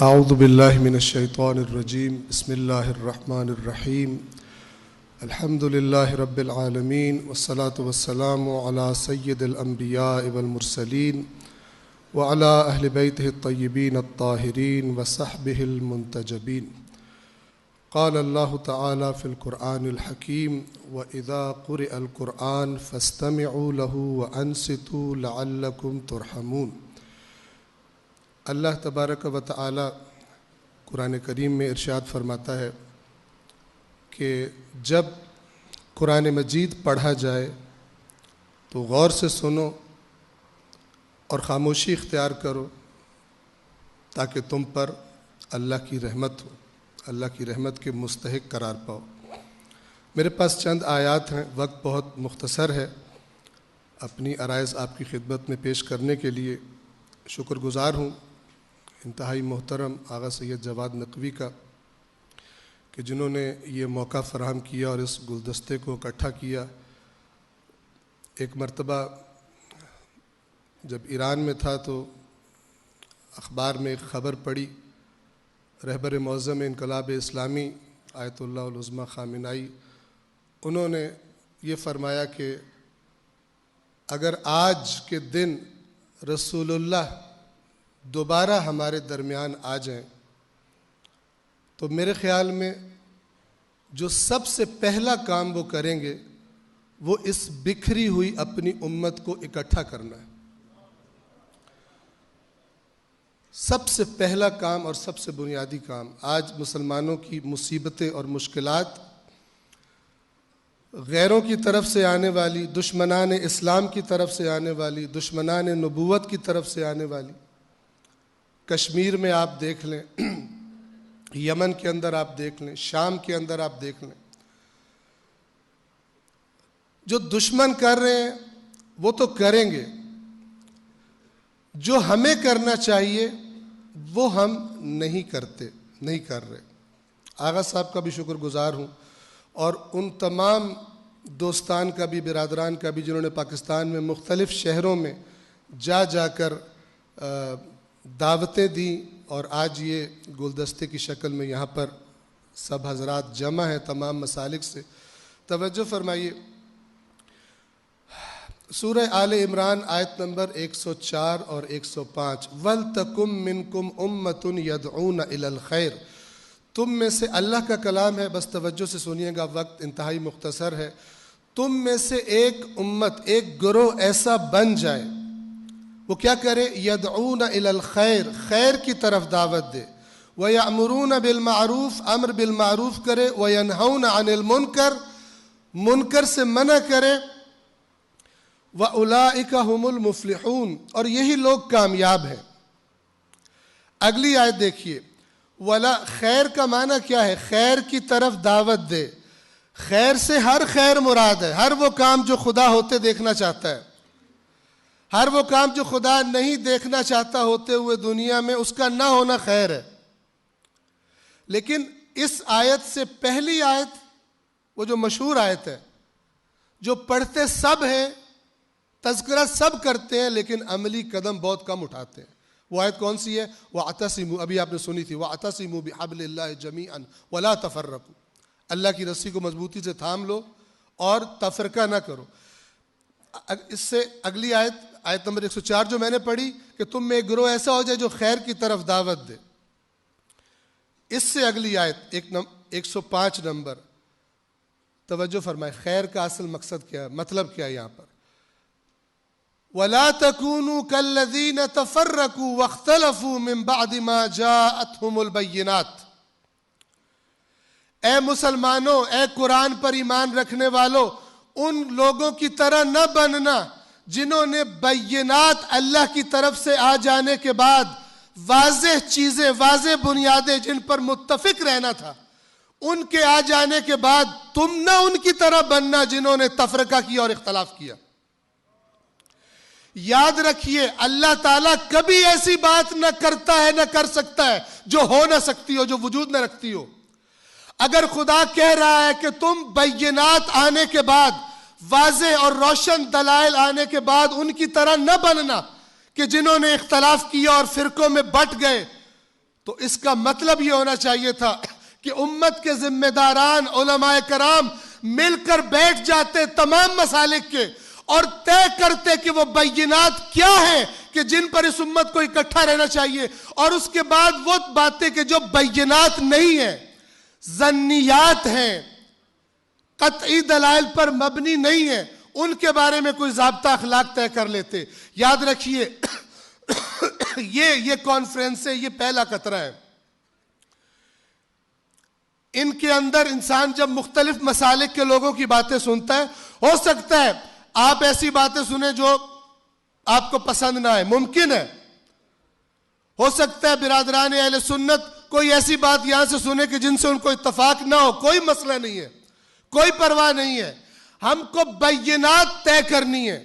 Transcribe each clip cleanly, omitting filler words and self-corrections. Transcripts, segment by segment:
اعوذ باللہ من الشیطان الرجیم بسم اللہ الرحمن الرحیم الحمد للہ رب العالمین والصلاة والسلام علی سید الانبیاء والمرسلین وعلی اہل بیتہ الطیبین الطاہرین وصحبہ المنتجبین. قال اللہ تعالی فی القرآن الحکیم وَإِذَا قُرِئَ الْقُرْآنُ فَاسْتَمِعُوا لَهُ وَأَنصِتُوا لَعَلَّكُمْ تُرْحَمُونَ. اللہ تبارک و تعالی قرآن کریم میں ارشاد فرماتا ہے کہ جب قرآن مجید پڑھا جائے تو غور سے سنو اور خاموشی اختیار کرو تاکہ تم پر اللہ کی رحمت ہو، اللہ کی رحمت کے مستحق قرار پاؤ. میرے پاس چند آیات ہیں، وقت بہت مختصر ہے. اپنی عرائض آپ کی خدمت میں پیش کرنے کے لیے شکر گزار ہوں انتہائی محترم آغا سید جواد نقوی کا کہ جنہوں نے یہ موقع فراہم کیا اور اس گلدستے کو اکٹھا کیا. ایک مرتبہ جب ایران میں تھا تو اخبار میں ایک خبر پڑھی، رہبر معظم انقلاب اسلامی آیت اللہ العظمیٰ خامنائی، انہوں نے یہ فرمایا کہ اگر آج کے دن رسول اللہ دوبارہ ہمارے درمیان آ جائیں تو میرے خیال میں جو سب سے پہلا کام وہ کریں گے وہ اس بکھری ہوئی اپنی امت کو اکٹھا کرنا ہے. سب سے پہلا کام اور سب سے بنیادی کام. آج مسلمانوں کی مصیبتیں اور مشکلات غیروں کی طرف سے آنے والی، دشمنان اسلام کی طرف سے آنے والی، دشمنان نبوت کی طرف سے آنے والی. کشمیر میں آپ دیکھ لیں، یمن کے اندر آپ دیکھ لیں، شام کے اندر آپ دیکھ لیں. جو دشمن کر رہے ہیں وہ تو کریں گے، جو ہمیں کرنا چاہیے وہ ہم نہیں کر رہے. آغا صاحب کا بھی شکر گزار ہوں اور ان تمام دوستان کا بھی، برادران کا بھی جنہوں نے پاکستان میں مختلف شہروں میں جا کر دعوتیں دیں اور آج یہ گلدستے کی شکل میں یہاں پر سب حضرات جمع ہیں تمام مسالک سے. توجہ فرمائیے، سورہ آل عمران آیت نمبر 104 اور 105 وَلْتَكُمْ مِنْكُمْ أُمَّةٌ يَدْعُونَ إِلَى الْخَيْرِ. تم میں سے، اللہ کا کلام ہے، بس توجہ سے سنیے گا، وقت انتہائی مختصر ہے. تم میں سے ایک امت، ایک گروہ ایسا بن جائے، وہ کیا کرے؟ یدعون الی الخیر، خیر کی طرف دعوت دے. ویأمرون بالمعروف، امر بالمعروف کرے. وینہون عن المنکر، منکر سے منع کرے. واولئک هم المفلحون، اور یہی لوگ کامیاب ہیں. اگلی آیت دیکھیے، ولا، خیر کا معنی کیا ہے؟ خیر کی طرف دعوت دے. خیر سے ہر خیر مراد ہے، ہر وہ کام جو خدا ہوتے دیکھنا چاہتا ہے، ہر وہ کام جو خدا نہیں دیکھنا چاہتا ہوتے ہوئے دنیا میں، اس کا نہ ہونا خیر ہے. لیکن اس آیت سے پہلی آیت، وہ جو مشہور آیت ہے، جو پڑھتے سب ہیں، تذکرہ سب کرتے ہیں لیکن عملی قدم بہت کم اٹھاتے ہیں. وہ آیت کون سی ہے؟ وَاعْتَصِمُوا، ابھی آپ نے سنی تھی، وَاعْتَصِمُوا بِحَبْلِ اللَّهِ جَمِيعًا وَلَا تَفَرَّقُوا. اللہ کی رسی کو مضبوطی سے تھام لو اور تفرقہ نہ کرو. اس سے اگلی آیت نمبر 104 جو میں نے پڑھی کہ تم میں ایک گروہ ایسا ہو جائے جو خیر کی طرف دعوت دے. اس سے اگلی آیت 105 نمبر، توجہ فرمائے، خیر کا اصل مقصد کیا ہے، مطلب کیا ہے یہاں پر؟ وَلَا تَكُونُوا كَالَّذِينَ تَفَرَّقُوا وَاخْتَلَفُوا مِن بَعْدِ مَا جَاءَتْهُمُ الْبَيِّنَاتُ. اے مسلمانوں، اے قرآن پر ایمان رکھنے والوں، ان لوگوں کی طرح نہ بننا جنہوں نے بینات اللہ کی طرف سے آ جانے کے بعد، واضح چیزیں، واضح بنیادیں جن پر متفق رہنا تھا، ان کے آ جانے کے بعد تم نہ ان کی طرح بننا جنہوں نے تفرقہ کیا اور اختلاف کیا. یاد رکھیے، اللہ تعالیٰ کبھی ایسی بات نہ کرتا ہے، نہ کر سکتا ہے جو ہو نہ سکتی ہو، جو وجود نہ رکھتی ہو. اگر خدا کہہ رہا ہے کہ تم بینات آنے کے بعد، واضح اور روشن دلائل آنے کے بعد ان کی طرح نہ بننا کہ جنہوں نے اختلاف کیا اور فرقوں میں بٹ گئے، تو اس کا مطلب یہ ہونا چاہیے تھا کہ امت کے ذمہ داران علماء کرام مل کر بیٹھ جاتے تمام مسالک کے اور طے کرتے کہ وہ بینات کیا ہیں کہ جن پر اس امت کو اکٹھا رہنا چاہیے، اور اس کے بعد وہ باتیں کہ جو بینات نہیں ہیں، ظنیات ہیں، قطعی دلائل پر مبنی نہیں ہیں، ان کے بارے میں کوئی ضابطہ اخلاق طے کر لیتے۔ یاد رکھیے یہ کانفرنس ہے، یہ پہلا قطرہ ہے۔ ان کے اندر انسان جب مختلف مسالک کے لوگوں کی باتیں سنتا ہے، ہو سکتا ہے آپ ایسی باتیں سنیں جو آپ کو پسند نہ آئے، ممکن ہے۔ ہو سکتا ہے برادران اہل سنت کوئی ایسی بات یہاں سے سنے کہ جن سے ان کو اتفاق نہ ہو، کوئی مسئلہ نہیں ہے، کوئی پرواہ نہیں ہے۔ ہم کو بینات طے کرنی ہے۔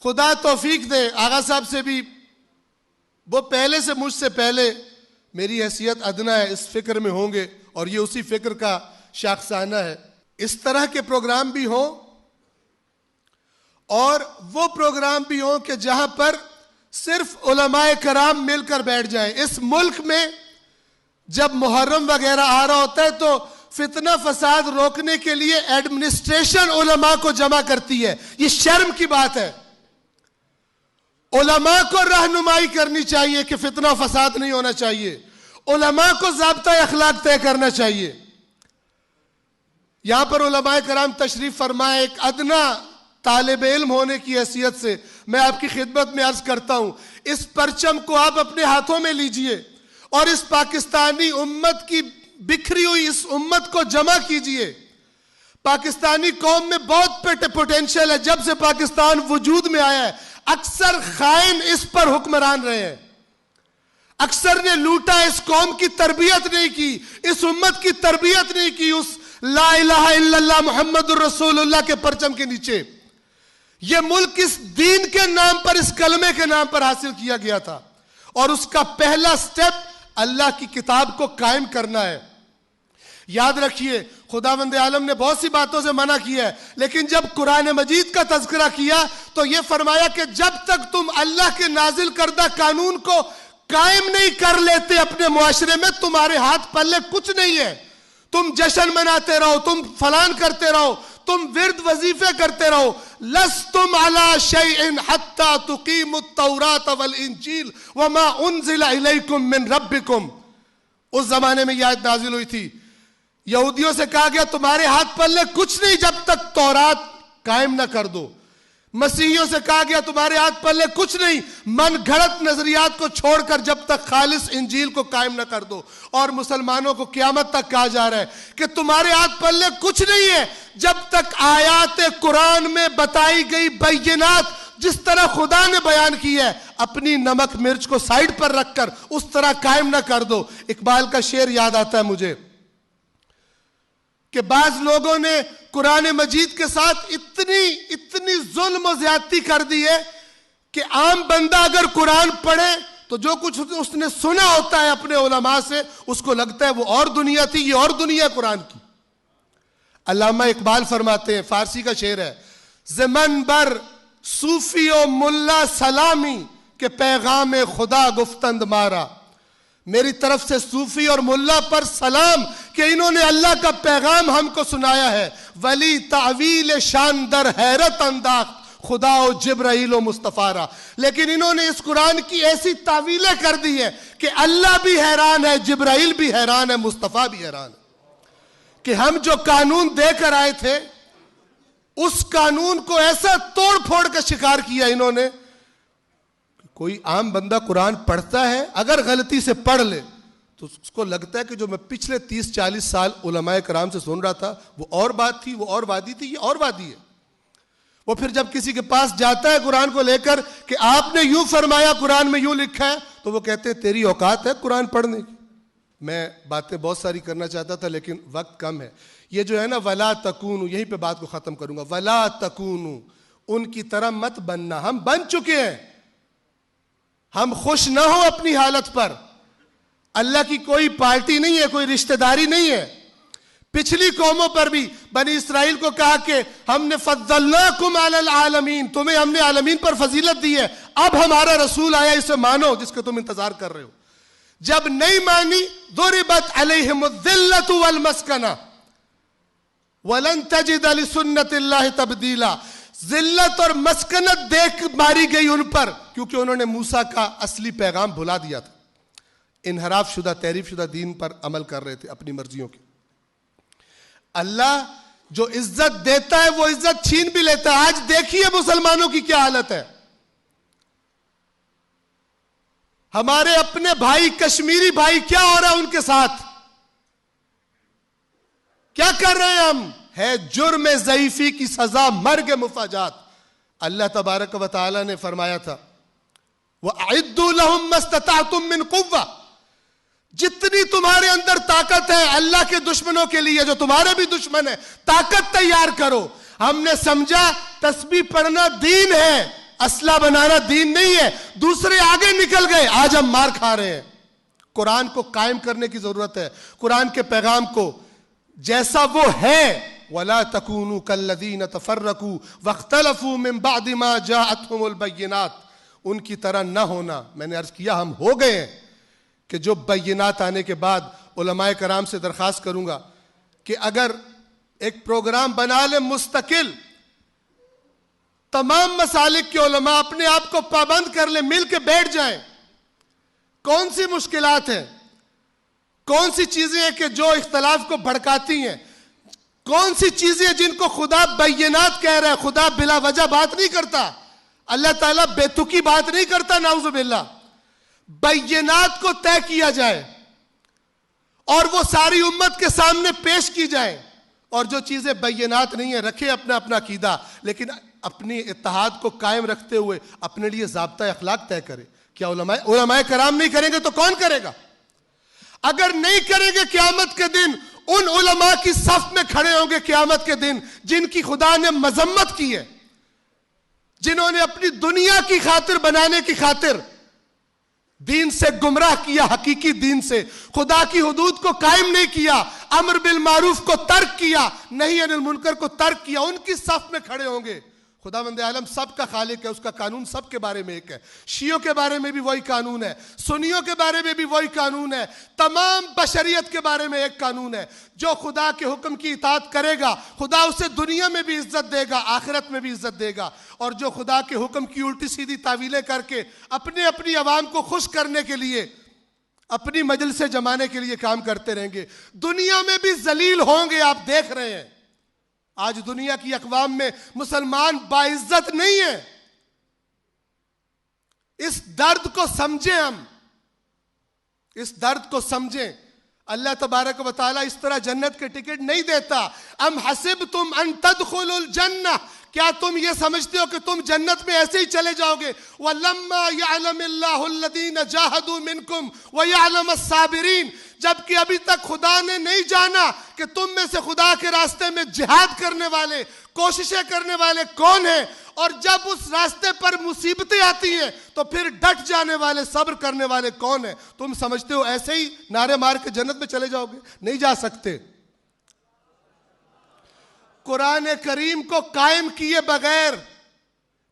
خدا توفیق دے، آغا صاحب سے بھی وہ پہلے سے مجھ سے پہلے، میری حیثیت ادنا ہے، اس فکر میں ہوں گے، اور یہ اسی فکر کا شاخسانہ ہے۔ اس طرح کے پروگرام بھی ہوں اور وہ پروگرام بھی ہوں کہ جہاں پر صرف علماء کرام مل کر بیٹھ جائیں۔ اس ملک میں جب محرم وغیرہ آ رہا ہوتا ہے تو فتنہ فساد روکنے کے لیے ایڈمنسٹریشن علماء کو جمع کرتی ہے، یہ شرم کی بات ہے۔ علماء کو رہنمائی کرنی چاہیے کہ فتنہ فساد نہیں ہونا چاہیے، علماء کو ضابطہ اخلاق طے کرنا چاہیے۔ یہاں پر علماء کرام تشریف فرمائے، ایک ادنا طالب علم ہونے کی حیثیت سے میں آپ کی خدمت میں عرض کرتا ہوں، اس پرچم کو آپ اپنے ہاتھوں میں لیجئے اور اس پاکستانی امت کی بکھری ہوئی اس امت کو جمع کیجئے۔ پاکستانی قوم میں بہت پوٹینشل ہے، جب سے پاکستان وجود میں آیا ہے اکثر خائن اس پر حکمران رہے ہیں، اکثر نے لوٹا، اس قوم کی تربیت نہیں کی، اس امت کی تربیت نہیں کی اس لا الہ الا اللہ محمد الرسول اللہ کے پرچم کے نیچے۔ یہ ملک اس دین کے نام پر، اس کلمے کے نام پر حاصل کیا گیا تھا، اور اس کا پہلا سٹیپ اللہ کی کتاب کو قائم کرنا ہے۔ یاد رکھیے خداوند عالم نے بہت سی باتوں سے منع کیا ہے، لیکن جب قرآن مجید کا تذکرہ کیا تو یہ فرمایا کہ جب تک تم اللہ کے نازل کردہ قانون کو قائم نہیں کر لیتے اپنے معاشرے میں، تمہارے ہاتھ پلے کچھ نہیں ہے۔ تم جشن مناتے رہو، تم فلان کرتے رہو، تم ورد وظیفے کرتے رہو، لستم علی شیء حتی تقیموا التوراۃ والانجیل وما انزل الیکم من ربکم۔ اس زمانے میں یہ آیت نازل ہوئی تھی، یہودیوں سے کہا گیا تمہارے ہاتھ پلے کچھ نہیں جب تک تورات قائم نہ کر دو۔ مسیحیوں سے کہا گیا تمہارے ہاتھ پلے کچھ نہیں من گھڑت نظریات کو چھوڑ کر جب تک خالص انجیل کو قائم نہ کر دو۔ اور مسلمانوں کو قیامت تک کہا جا رہا ہے کہ تمہارے ہاتھ پلے کچھ نہیں ہے جب تک آیات قرآن میں بتائی گئی بینات جس طرح خدا نے بیان کی ہے اپنی نمک مرچ کو سائیڈ پر رکھ کر اس طرح قائم نہ کر دو۔ اقبال کا شعر یاد آتا ہے مجھے کہ بعض لوگوں نے قرآن مجید کے ساتھ اتنی ظلم و زیادتی کر دی ہے کہ عام بندہ اگر قرآن پڑھے تو جو کچھ اس نے سنا ہوتا ہے اپنے علماء سے اس کو لگتا ہے وہ اور دنیا تھی، یہ اور دنیا قرآن کی۔ علامہ اقبال فرماتے ہیں، فارسی کا شعر ہے، زمن بر صوفی و ملا سلامی کہ پیغام خدا گفتند مارا۔ میری طرف سے صوفی اور ملا پر سلام کہ انہوں نے اللہ کا پیغام ہم کو سنایا ہے۔ ولی تعویل شان در حیرت انداخت خدا و جبرائیل و مصطفیٰ را۔ لیکن انہوں نے اس قرآن کی ایسی تعویلیں کر دی ہے کہ اللہ بھی حیران ہے، جبرائیل بھی حیران ہے، مصطفیٰ بھی حیران ہے کہ ہم جو قانون دے کر آئے تھے اس قانون کو ایسا توڑ پھوڑ کا شکار کیا انہوں نے۔ کوئی عام بندہ قرآن پڑھتا ہے اگر غلطی سے پڑھ لے تو اس کو لگتا ہے کہ جو میں پچھلے 30-40 سال علماء کرام سے سن رہا تھا وہ اور بات تھی، وہ اور وادی تھی، یہ اور وادی ہے۔ وہ پھر جب کسی کے پاس جاتا ہے قرآن کو لے کر کہ آپ نے یوں فرمایا، قرآن میں یوں لکھا ہے، تو وہ کہتے ہیں تیری اوقات ہے قرآن پڑھنے کی۔ میں باتیں بہت ساری کرنا چاہتا تھا لیکن وقت کم ہے۔ یہ جو ہے نا ولا تکونوا، یہیں پہ بات کو ختم کروں گا۔ ولا تکونوا، ان کی طرح مت بننا، ہم بن چکے ہیں۔ ہم خوش نہ ہو اپنی حالت پر، اللہ کی کوئی پارٹی نہیں ہے، کوئی رشتہ داری نہیں ہے۔ پچھلی قوموں پر بھی بنی اسرائیل کو کہا کہ ہم نے فضلناکم علی العالمین، تمہیں ہم نے عالمین پر فضیلت دی ہے، اب ہمارا رسول آیا اسے مانو جس کے تم انتظار کر رہے ہو۔ جب نہیں مانی ضربت علیہم الذلۃ والمسکنہ ولن تجد لسنت اللہ تبدیلا. ذلت اور مسکنت دیکھ ماری گئی ان پر کیونکہ انہوں نے موسیٰ کا اصلی پیغام بھلا دیا تھا. انحراف شدہ تحریف شدہ دین پر عمل کر رہے تھے اپنی مرضیوں کے. اللہ جو عزت دیتا ہے وہ عزت چھین بھی لیتا ہے. آج دیکھیے مسلمانوں کی کیا حالت ہے. ہمارے اپنے بھائی کشمیری بھائی کیا ہو رہا ہے ان کے ساتھ, کیا کر رہے ہیں ہم؟ ہے جرم ضعیفی کی سزا مرگ مفاجات. اللہ تبارک و تعالی نے فرمایا تھا وَأَعِدُّوا لَهُمْ مَا اسْتَطَعْتُم مِّن قُوَّةٍ, جتنی تمہارے اندر طاقت ہے اللہ کے دشمنوں کے لیے جو تمہارے بھی دشمن ہیں, طاقت تیار کرو. ہم نے سمجھا تسبیح پڑھنا دین ہے, اسلحہ بنانا دین نہیں ہے. دوسرے آگے نکل گئے, آج ہم مار کھا رہے ہیں. قرآن کو قائم کرنے کی ضرورت ہے. قرآن کے پیغام کو جیسا وہ ہے وَلَا تَكُونُوا كَالَّذِينَ تَفَرَّقُوا وَاخْتَلَفُوا مِن بَعْدِ مَا جَاءَتْهُمُ الْبَيِّنَاتُ, ان کی طرح نہ ہونا. میں نے عرض کیا ہم ہو گئے ہیں کہ جو بینات آنے کے بعد علماء کرام سے درخواست کروں گا کہ اگر ایک پروگرام بنا لیں مستقل, تمام مسالک کے علماء اپنے آپ کو پابند کر لیں, مل کے بیٹھ جائیں. کون سی مشکلات ہیں, کون سی چیزیں ہیں کہ جو اختلاف کو بھڑکاتی ہیں, کون سی چیزیں جن کو خدا بینات کہہ رہا ہے. خدا بلا وجہ بات نہیں کرتا, اللہ تعالیٰ بے تکی بات نہیں کرتا, نعوذ باللہ. بینات کو طے کیا جائے اور وہ ساری امت کے سامنے پیش کی جائے, اور جو چیزیں بینات نہیں ہیں رکھے اپنا اپنا عقیدہ, لیکن اپنی اتحاد کو قائم رکھتے ہوئے اپنے لیے ضابطہ اخلاق طے کرے. کیا علماء کرام نہیں کریں گے تو کون کرے گا؟ اگر نہیں کریں گے قیامت کے دن ان علماء کی صف میں کھڑے ہوں گے قیامت کے دن جن کی خدا نے مذمت کی ہے, جنہوں نے اپنی دنیا کی خاطر بنانے کی خاطر دین سے گمراہ کیا, حقیقی دین سے. خدا کی حدود کو قائم نہیں کیا, امر بالمعروف کو ترک کیا, نہی عن المنکر کو ترک کیا. ان کی صف میں کھڑے ہوں گے. خداوند عالم سب کا خالق ہے, اس کا قانون سب کے بارے میں ایک ہے. شیعوں کے بارے میں بھی وہی قانون ہے, سنیوں کے بارے میں بھی وہی قانون ہے, تمام بشریت کے بارے میں ایک قانون ہے. جو خدا کے حکم کی اطاعت کرے گا خدا اسے دنیا میں بھی عزت دے گا, آخرت میں بھی عزت دے گا. اور جو خدا کے حکم کی الٹی سیدھی تعویلیں کر کے اپنی عوام کو خوش کرنے کے لیے, اپنی مجلسیں جمانے کے لیے کام کرتے رہیں گے, دنیا میں بھی ذلیل ہوں گے. آپ دیکھ رہے ہیں آج دنیا کی اقوام میں مسلمان باعزت نہیں ہے. اس درد کو سمجھیں, ہم اس درد کو سمجھیں. اللہ تبارک و تعالیٰ اس طرح جنت کے ٹکٹ نہیں دیتا. ام حسبتم ان تدخلوا الجنہ, کیا تم یہ سمجھتے ہو کہ تم جنت میں ایسے ہی چلے جاؤ گے؟ وَلَمَّا يَعْلَمِ اللَّهُ الَّذِينَ جَاهَدُوا مِنْكُمْ وَيَعْلَمَ الصَّابِرِينَ, جبکہ ابھی تک خدا نے نہیں جانا کہ تم میں سے خدا کے راستے میں جہاد کرنے والے, کوششیں کرنے والے کون ہیں, اور جب اس راستے پر مصیبتیں آتی ہیں تو پھر ڈٹ جانے والے, صبر کرنے والے کون ہیں. تم سمجھتے ہو ایسے ہی نعرے مار کے جنت میں چلے جاؤ گے؟ نہیں جا سکتے. قرآن کریم کو قائم کیے بغیر,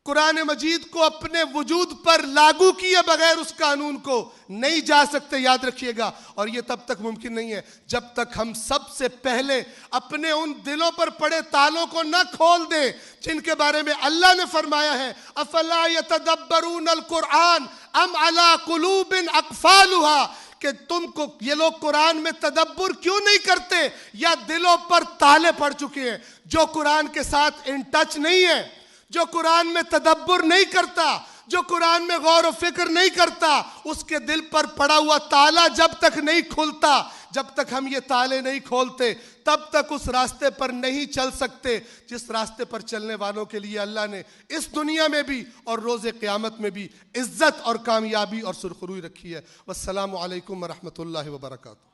قرآن مجید کو اپنے وجود پر لاگو کیے بغیر اس قانون کو نہیں جا سکتے, یاد رکھیے گا. اور یہ تب تک ممکن نہیں ہے جب تک ہم سب سے پہلے اپنے ان دلوں پر پڑے تالوں کو نہ کھول دیں جن کے بارے میں اللہ نے فرمایا ہے افلا یتدبرون القرآن ام علی قلوب اقفالها, کہ تم کو یہ لوگ قرآن میں تدبر کیوں نہیں کرتے, یا دلوں پر تالے پڑ چکے ہیں. جو قرآن کے ساتھ ان ٹچ نہیں ہے, جو قرآن میں تدبر نہیں کرتا, جو قرآن میں غور و فکر نہیں کرتا, اس کے دل پر پڑا ہوا تالا جب تک نہیں کھلتا, جب تک ہم یہ تالے نہیں کھولتے تب تک اس راستے پر نہیں چل سکتے جس راستے پر چلنے والوں کے لیے اللہ نے اس دنیا میں بھی اور روز قیامت میں بھی عزت اور کامیابی اور سرخروئی رکھی ہے. والسلام علیکم ورحمۃ اللہ وبرکاتہ.